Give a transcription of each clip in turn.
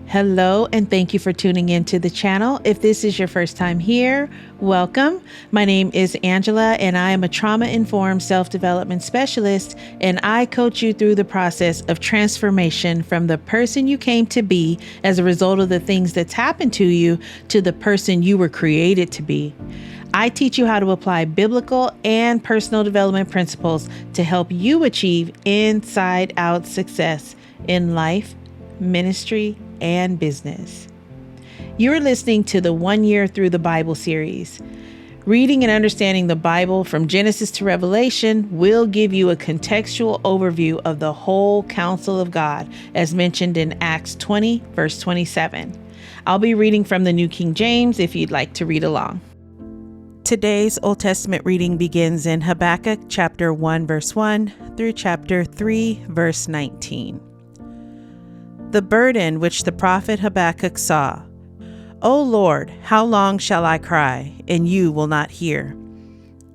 Hello, and thank you for tuning into the channel. If this is your first time here, welcome. My name is Angela, and I am a trauma-informed self-development specialist, and I coach you through the process of transformation from the person you came to be as a result of the things that's happened to you to the person you were created to be. I teach you how to apply biblical and personal development principles to help you achieve inside-out success in life, ministry, and business. You're listening to the 1 Year Through the Bible series. Reading and understanding the Bible from Genesis to Revelation will give you a contextual overview of the whole counsel of God, as mentioned in Acts 20, verse 27. I'll be reading from the New King James if you'd like to read along. Today's Old Testament reading begins in Habakkuk chapter 1, verse 1 through chapter 3, verse 19. The burden which the prophet Habakkuk saw. O Lord, how long shall I cry, and you will not hear?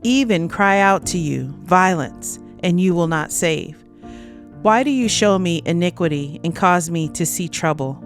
Even cry out to you, violence, and you will not save. Why do you show me iniquity and cause me to see trouble?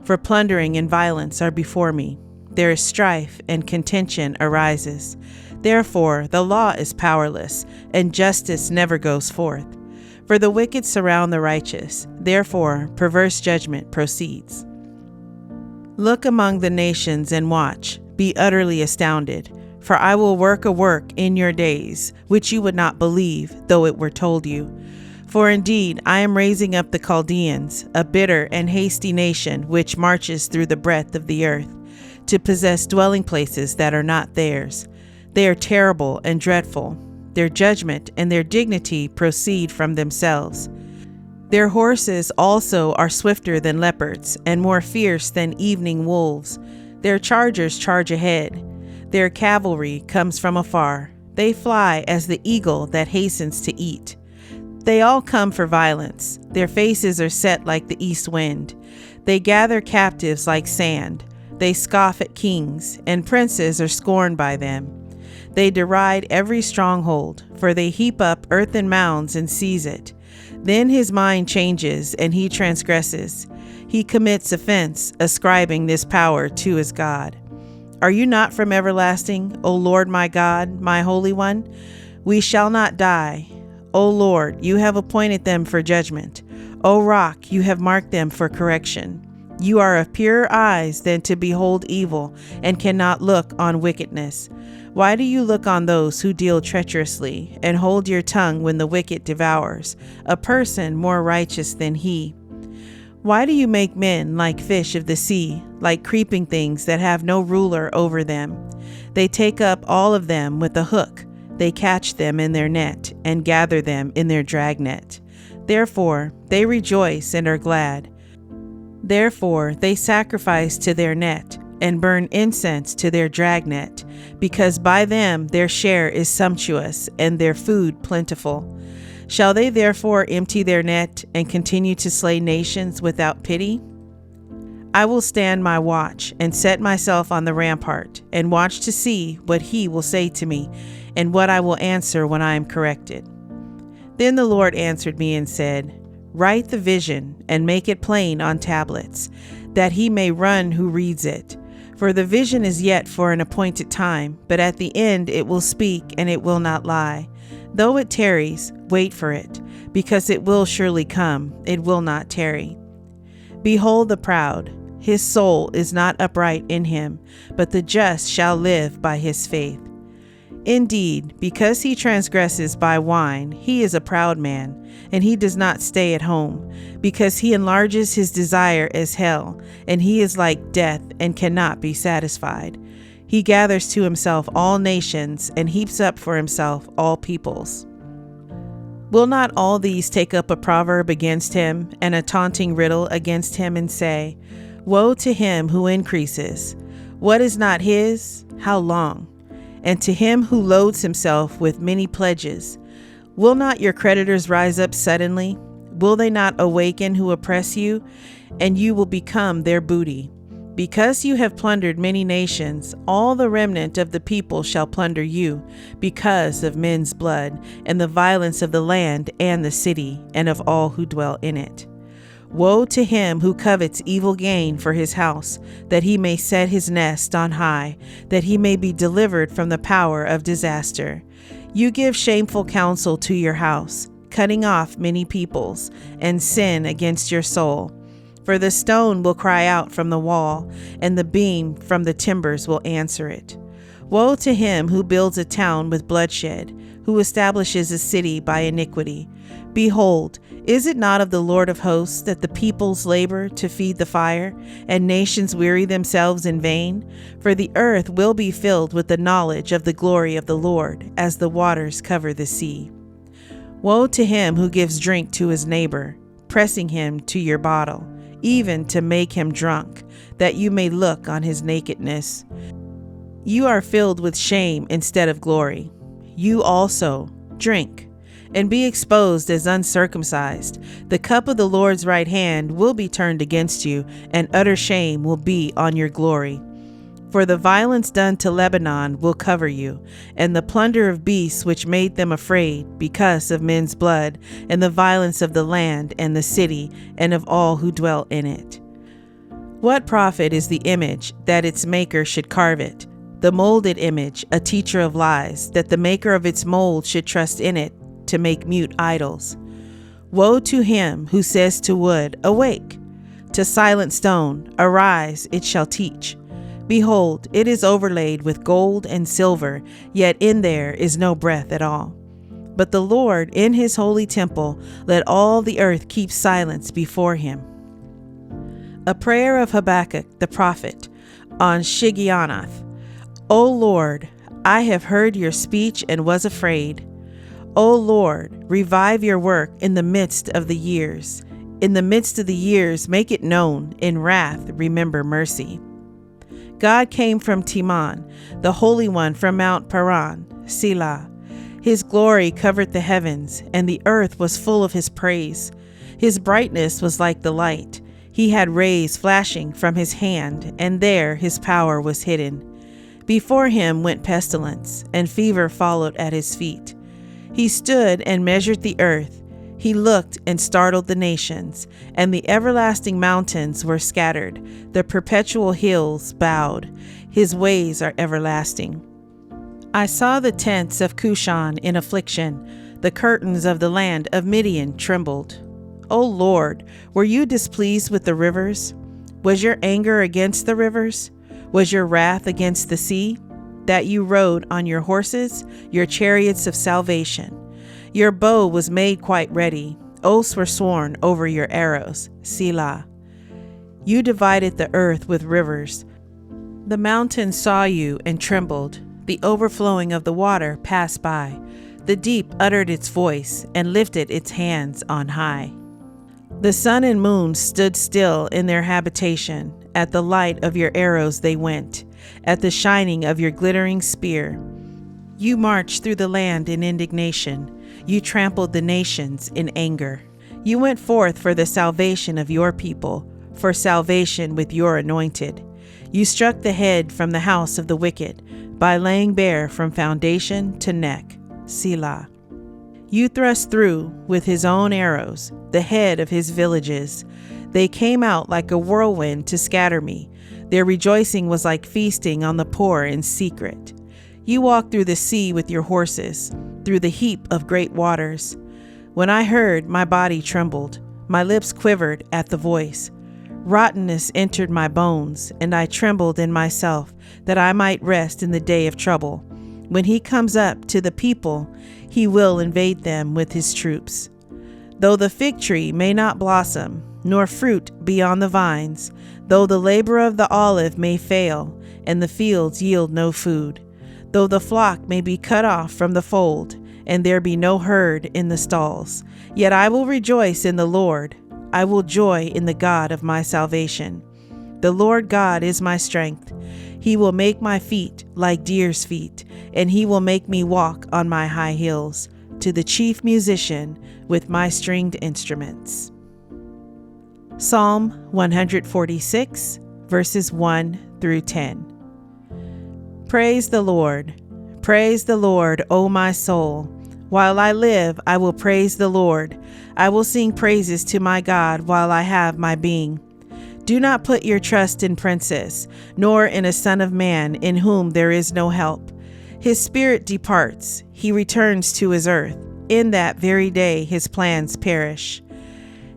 For plundering and violence are before me. There is strife and contention arises. Therefore the law is powerless, and justice never goes forth. For the wicked surround the righteous, therefore perverse judgment proceeds. Look among the nations and watch, be utterly astounded, for I will work a work in your days, which you would not believe, though it were told you. For indeed I am raising up the Chaldeans, a bitter and hasty nation, which marches through the breadth of the earth, to possess dwelling places that are not theirs. They are terrible and dreadful. Their judgment and their dignity proceed from themselves. Their horses also are swifter than leopards and more fierce than evening wolves. Their chargers charge ahead. Their cavalry comes from afar. They fly as the eagle that hastens to eat. They all come for violence. Their faces are set like the east wind. They gather captives like sand. They scoff at kings, and princes are scorned by them. They deride every stronghold, for they heap up earthen mounds and seize it. Then his mind changes, and he transgresses. He commits offense, ascribing this power to his God. Are you not from everlasting, O Lord my God, my Holy One? We shall not die. O Lord, you have appointed them for judgment. O Rock, you have marked them for correction. You are of purer eyes than to behold evil, and cannot look on wickedness. Why do you look on those who deal treacherously, and hold your tongue when the wicked devours, a person more righteous than he? Why do you make men like fish of the sea, like creeping things that have no ruler over them? They take up all of them with a hook. They catch them in their net, and gather them in their dragnet. Therefore they rejoice and are glad. Therefore they sacrifice to their net, and burn incense to their dragnet, because by them their share is sumptuous, and their food plentiful. Shall they therefore empty their net, and continue to slay nations without pity? I will stand my watch, and set myself on the rampart, and watch to see what he will say to me, and what I will answer when I am corrected. Then the Lord answered me and said, Write the vision, and make it plain on tablets, that he may run who reads it. For the vision is yet for an appointed time, but at the end it will speak, and it will not lie. Though it tarries, wait for it, because it will surely come, it will not tarry. Behold the proud, his soul is not upright in him, but the just shall live by his faith. Indeed, because he transgresses by wine, he is a proud man, and he does not stay at home, because he enlarges his desire as hell, and he is like death and cannot be satisfied. He gathers to himself all nations, and heaps up for himself all peoples. Will not all these take up a proverb against him, and a taunting riddle against him, and say, Woe to him who increases! What is not his? How long? And to him who loads himself with many pledges, will not your creditors rise up suddenly? Will they not awaken who oppress you? And you will become their booty. Because you have plundered many nations, all the remnant of the people shall plunder you, because of men's blood, and the violence of the land and the city, and of all who dwell in it. Woe to him who covets evil gain for his house, that he may set his nest on high, that he may be delivered from the power of disaster. You give shameful counsel to your house, cutting off many peoples, and sin against your soul. For the stone will cry out from the wall, and the beam from the timbers will answer it. Woe to him who builds a town with bloodshed, who establishes a city by iniquity. Behold, is it not of the Lord of hosts that the peoples labor to feed the fire, and nations weary themselves in vain? For the earth will be filled with the knowledge of the glory of the Lord, as the waters cover the sea. Woe to him who gives drink to his neighbor, pressing him to your bottle, even to make him drunk, that you may look on his nakedness. You are filled with shame instead of glory. You also drink and be exposed as uncircumcised. The cup of the Lord's right hand will be turned against you, and utter shame will be on your glory. For the violence done to Lebanon will cover you, and the plunder of beasts which made them afraid because of men's blood, and the violence of the land and the city, and of all who dwell in it. What profit is the image that its maker should carve it? The molded image, a teacher of lies, that the maker of its mold should trust in it to make mute idols. Woe to him who says to wood, awake, to silent stone, arise, it shall teach. Behold, it is overlaid with gold and silver, yet in there is no breath at all. But the Lord in his holy temple, let all the earth keep silence before him. A prayer of Habakkuk the prophet on Shigionoth. O Lord, I have heard your speech and was afraid. O Lord, revive your work in the midst of the years. In the midst of the years, make it known. In wrath, remember mercy. God came from Teman, the Holy One from Mount Paran, Selah. His glory covered the heavens, and the earth was full of his praise. His brightness was like the light. He had rays flashing from his hand, and there his power was hidden. Before him went pestilence, and fever followed at his feet. He stood and measured the earth. He looked and startled the nations, and the everlasting mountains were scattered. The perpetual hills bowed. His ways are everlasting. I saw the tents of Cushan in affliction. The curtains of the land of Midian trembled. O Lord, were you displeased with the rivers? Was your anger against the rivers? Was your wrath against the sea? That you rode on your horses, your chariots of salvation. Your bow was made quite ready. Oaths were sworn over your arrows. Selah. You divided the earth with rivers. The mountains saw you and trembled. The overflowing of the water passed by. The deep uttered its voice and lifted its hands on high. The sun and moon stood still in their habitation. At the light of your arrows they went, at the shining of your glittering spear. You marched through the land in indignation. You trampled the nations in anger. You went forth for the salvation of your people, for salvation with your anointed. You struck the head from the house of the wicked, by laying bare from foundation to neck. Selah. You thrust through with his own arrows the head of his villages. They came out like a whirlwind to scatter me. Their rejoicing was like feasting on the poor in secret. You walked through the sea with your horses, through the heap of great waters. When I heard, my body trembled. My lips quivered at the voice. Rottenness entered my bones, and I trembled in myself, that I might rest in the day of trouble. When he comes up to the people, he will invade them with his troops. Though the fig tree may not blossom, nor fruit be on the vines, though the labor of the olive may fail, and the fields yield no food, though the flock may be cut off from the fold, and there be no herd in the stalls, yet I will rejoice in the Lord. I will joy in the God of my salvation. The Lord God is my strength. He will make my feet like deer's feet, and he will make me walk on my high hills, to the chief musician with my stringed instruments. Psalm 146, verses 1 through 10. Praise the Lord, O my soul. While I live, I will praise the Lord. I will sing praises to my God while I have my being. Do not put your trust in princes, nor in a son of man in whom there is no help. His spirit departs, he returns to his earth. In that very day his plans perish.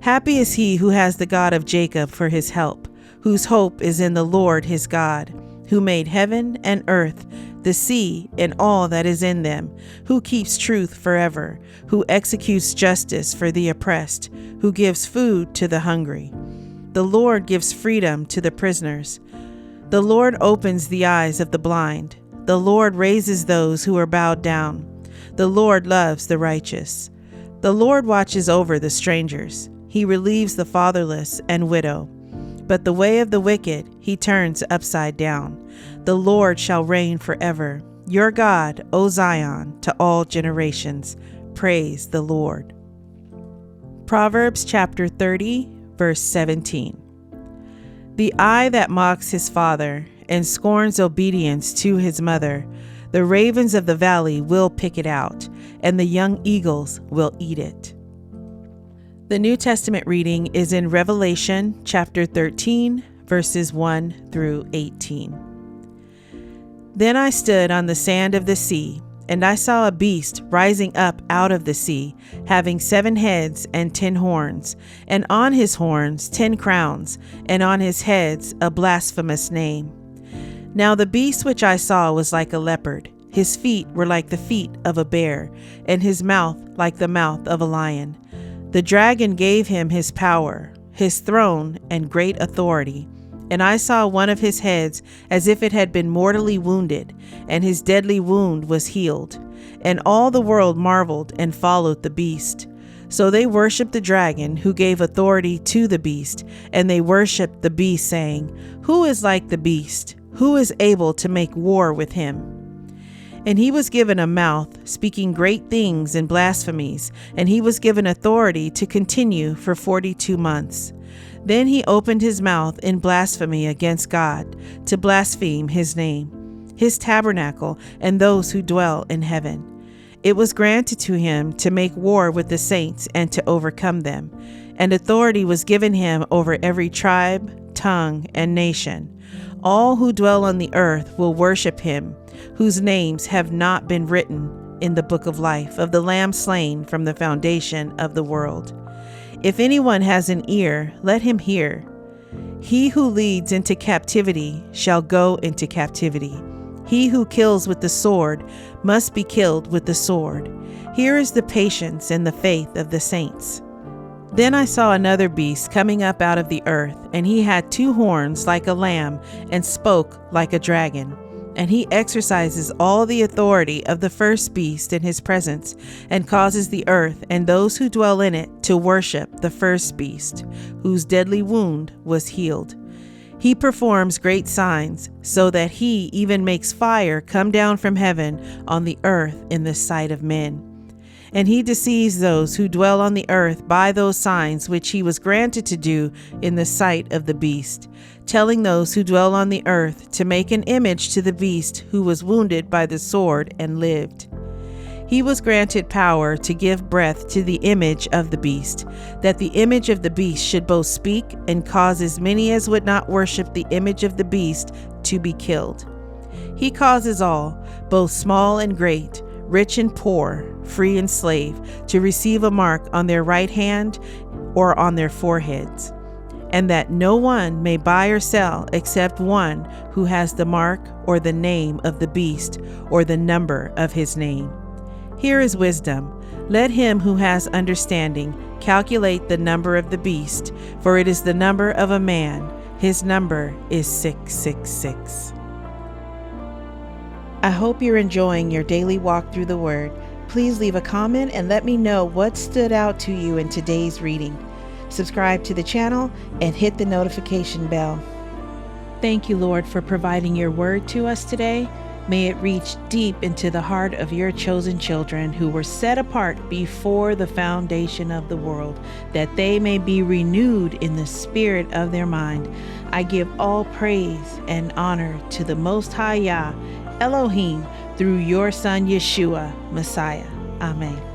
Happy is he who has the God of Jacob for his help, whose hope is in the Lord his God, who made heaven and earth, the sea and all that is in them, who keeps truth forever, who executes justice for the oppressed, who gives food to the hungry. The Lord gives freedom to the prisoners. The Lord opens the eyes of the blind. The Lord raises those who are bowed down. The Lord loves the righteous. The Lord watches over the strangers. He relieves the fatherless and widow. But the way of the wicked he turns upside down. The Lord shall reign forever. Your God, O Zion, to all generations. Praise the Lord. Proverbs chapter 30, verse 17. The eye that mocks his father and scorns obedience to his mother, the ravens of the valley will pick it out, and the young eagles will eat it. The New Testament reading is in Revelation chapter 13, verses 1 through 18. Then I stood on the sand of the sea, and I saw a beast rising up out of the sea, having 7 heads and 10 horns, and on his horns 10 crowns, and on his heads a blasphemous name. Now the beast which I saw was like a leopard. His feet were like the feet of a bear, and his mouth like the mouth of a lion. The dragon gave him his power, his throne, and great authority. And I saw one of his heads as if it had been mortally wounded, and his deadly wound was healed. And all the world marveled and followed the beast. So they worshipped the dragon who gave authority to the beast, and they worshipped the beast, saying, Who is like the beast? Who is able to make war with him? And he was given a mouth, speaking great things and blasphemies, and he was given authority to continue for 42 months. Then he opened his mouth in blasphemy against God, to blaspheme his name, his tabernacle, and those who dwell in heaven. It was granted to him to make war with the saints and to overcome them, and authority was given him over every tribe, tongue, and nation. All who dwell on the earth will worship him, whose names have not been written in the book of life of the Lamb slain from the foundation of the world. If anyone has an ear, let him hear. He who leads into captivity shall go into captivity. He who kills with the sword must be killed with the sword. Here is the patience and the faith of the saints. Then I saw another beast coming up out of the earth, and he had 2 horns like a lamb and spoke like a dragon. And he exercises all the authority of the first beast in his presence, and causes the earth and those who dwell in it to worship the first beast, whose deadly wound was healed. He performs great signs, so that he even makes fire come down from heaven on the earth in the sight of men. And he deceives those who dwell on the earth by those signs which he was granted to do in the sight of the beast, telling those who dwell on the earth to make an image to the beast who was wounded by the sword and lived. He was granted power to give breath to the image of the beast, that the image of the beast should both speak and cause as many as would not worship the image of the beast to be killed. He causes all, both small and great, rich and poor, free and slave, to receive a mark on their right hand or on their foreheads, and that no one may buy or sell except one who has the mark or the name of the beast or the number of his name. Here is wisdom. Let him who has understanding calculate the number of the beast, for it is the number of a man. His number is 666. I hope you're enjoying your daily walk through the Word. Please leave a comment and let me know what stood out to you in today's reading. Subscribe to the channel and hit the notification bell. Thank you, Lord, for providing your word to us today. May it reach deep into the heart of your chosen children who were set apart before the foundation of the world, that they may be renewed in the spirit of their mind. I give all praise and honor to the Most High Yah, Elohim, through your Son Yeshua, Messiah. Amen.